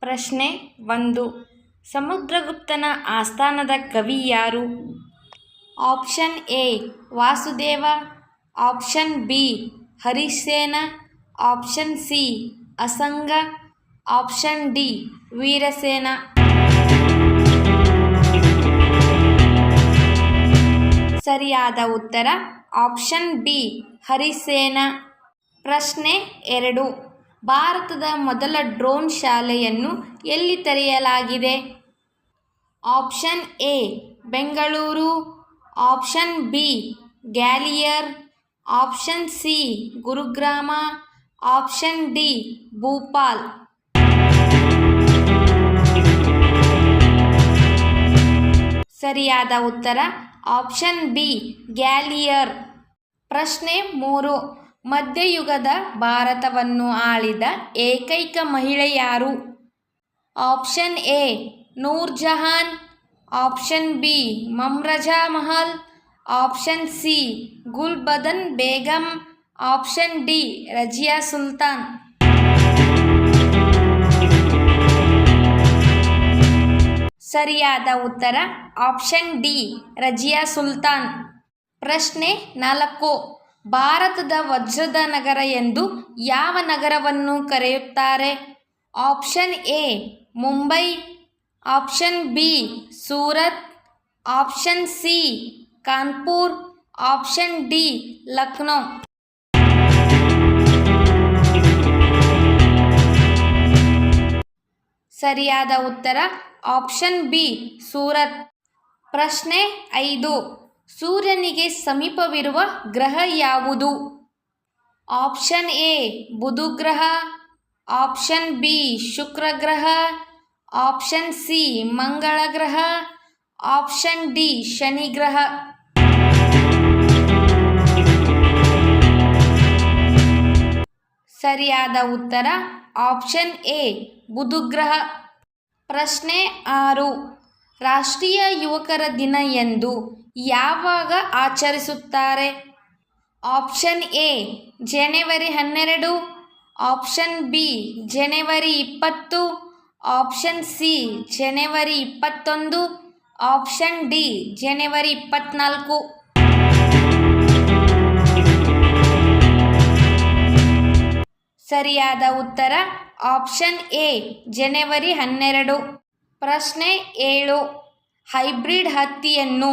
ಪ್ರಶ್ನೆ 1. ಸಮುದ್ರಗುಪ್ತನ ಆಸ್ಥಾನದ ಕವಿ ಯಾರು? Option A Vasudeva, option B Harisena, option C Asanga, option D Virasena. ಸರಿಯಾದ ಉತ್ತರ ಆಪ್ಷನ್ ಬಿ ಹರಿಸೇನ. ಪ್ರಶ್ನೆ 2. ಭಾರತದ ಮೊದಲ ಡ್ರೋನ್ ಶಾಲೆಯನ್ನು ಎಲ್ಲಿ ತೆರೆಯಲಾಗಿದೆ? Option A Bengaluru, option B Gwalior, option C Gurugram, option D Bhopal. ಸರಿಯಾದ ಉತ್ತರ ಆಪ್ಷನ್ ಬಿ ಗ್ವಾಲಿಯರ್. ಪ್ರಶ್ನೆ 3. ಮಧ್ಯಯುಗದ ಭಾರತವನ್ನು ಆಳಿದ ಏಕೈಕ ಮಹಿಳೆ ಯಾರು? Option A Nur Jahan, option B Mumtaz Mahal, option C Gulbadan Begum, option D Razia Sultan. ಸರಿಯಾದ ಉತ್ತರ ಆಪ್ಷನ್ ಡಿ ರಜಿಯಾ ಸುಲ್ತಾನ್. ಪ್ರಶ್ನೆ 4. ಭಾರತದ ವಜ್ರದ ನಗರ ಎಂದು ಯಾವ ನಗರವನ್ನು ಕರೆಯುತ್ತಾರೆ? Option A Mumbai, option B Surat, option C Kanpur, option D Lucknow. ಸರಿಯಾದ ಉತ್ತರ ಆಪ್ಷನ್ ಬಿ ಸೂರತ್. ಪ್ರಶ್ನೆ 5. ಸೂರ್ಯನಿಗೆ ಸಮೀಪವಿರುವ ಗ್ರಹ ಯಾವುದು? ಆಪ್ಷನ್ ಎ ಬುಧ ಗ್ರಹ, ಆಪ್ಷನ್ ಬಿ ಶುಕ್ರ ಗ್ರಹ, ಆಪ್ಷನ್ ಸಿ ಮಂಗಳ ಗ್ರಹ, ಆಪ್ಷನ್ ಡಿ ಶನಿ ಗ್ರಹ. ಸರಿಯಾದ ಉತ್ತರ ಆಪ್ಷನ್ ಎ ಬುಧ ಗ್ರಹ. ಪ್ರಶ್ನೆ 6. ರಾಷ್ಟ್ರೀಯ ಯುವಕರ ದಿನ ಎಂದು ಯಾವಾಗ ಆಚರಿಸುತ್ತಾರೆ? ಆಪ್ಷನ್ ಎ ಜನವರಿ 12, ಆಪ್ಷನ್ ಬಿ ಜನವರಿ 20, ಆಪ್ಷನ್ ಸಿ ಜನವರಿ 21, ಆಪ್ಷನ್ ಡಿ ಜನವರಿ 24. ಸರಿಯಾದ ಉತ್ತರ ಆಪ್ಷನ್ ಎ ಜನವರಿ 12. ಪ್ರಶ್ನೆ 7. ಹೈಬ್ರಿಡ್ ಹತ್ತಿಯನ್ನು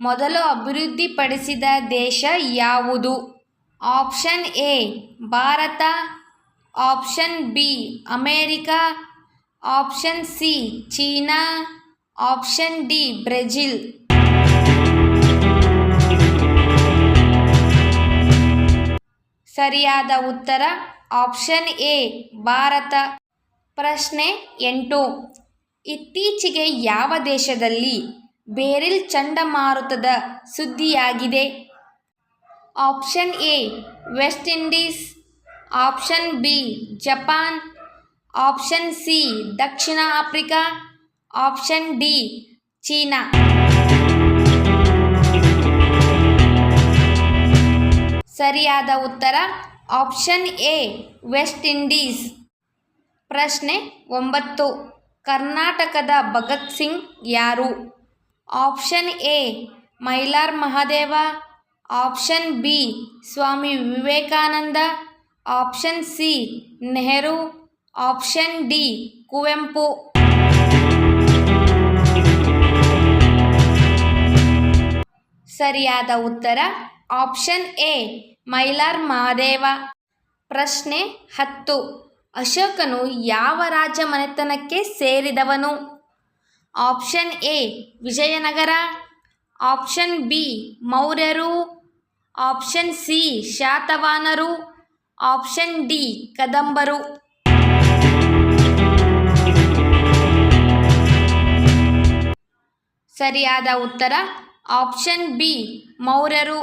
ಮೊದಲು ಅಭಿವೃದ್ಧಿಪಡಿಸಿದ ದೇಶ ಯಾವುದು? Option A Bharat, option B America, option C China, option D Brazil. ಸರಿಯಾದ ಉತ್ತರ ಆಪ್ಷನ್ ಎ ಭಾರತ. ಪ್ರಶ್ನೆ 8. ಇತ್ತೀಚೆಗೆ ಯಾವ ದೇಶದಲ್ಲಿ ಬೆರಿಲ್ ಚಂಡಮಾರುತದ ಸುದ್ದಿಯಾಗಿದೆ? Option A West Indies, option B Japan, option C ದಕ್ಷಿಣ ಆಫ್ರಿಕಾ, ಆಪ್ಷನ್ ಡಿ ಚೀನಾ. ಸರಿಯಾದ ಉತ್ತರ ಆಪ್ಷನ್ ಎ ವೆಸ್ಟ್ ಇಂಡೀಸ್. ಪ್ರಶ್ನೆ 9. ಕರ್ನಾಟಕದ ಭಗತ್ ಸಿಂಗ್ ಯಾರು? Option A Mylar Mahadeva, option B Swami Vivekananda, option C Nehru, option D Kuvempu. ಸರಿಯಾದ ಉತ್ತರ ಆಪ್ಷನ್ ಎ ಮೈಲಾರ್ ಮಹದೇವ. ಪ್ರಶ್ನೆ 10. ಅಶೋಕನು ಯಾವ ರಾಜಮನೆತನಕ್ಕೆ ಸೇರಿದವನು? Option A Vijayanagara, option B ಮೌರ್ಯರು, ಆಪ್ಷನ್ ಸಿ ಶಾತವಾಹನರು, ಆಪ್ಷನ್ ಡಿ ಕದಂಬರು. ಸರಿಯಾದ ಉತ್ತರ ಆಪ್ಷನ್ ಬಿ ಮೌರ್ಯರು.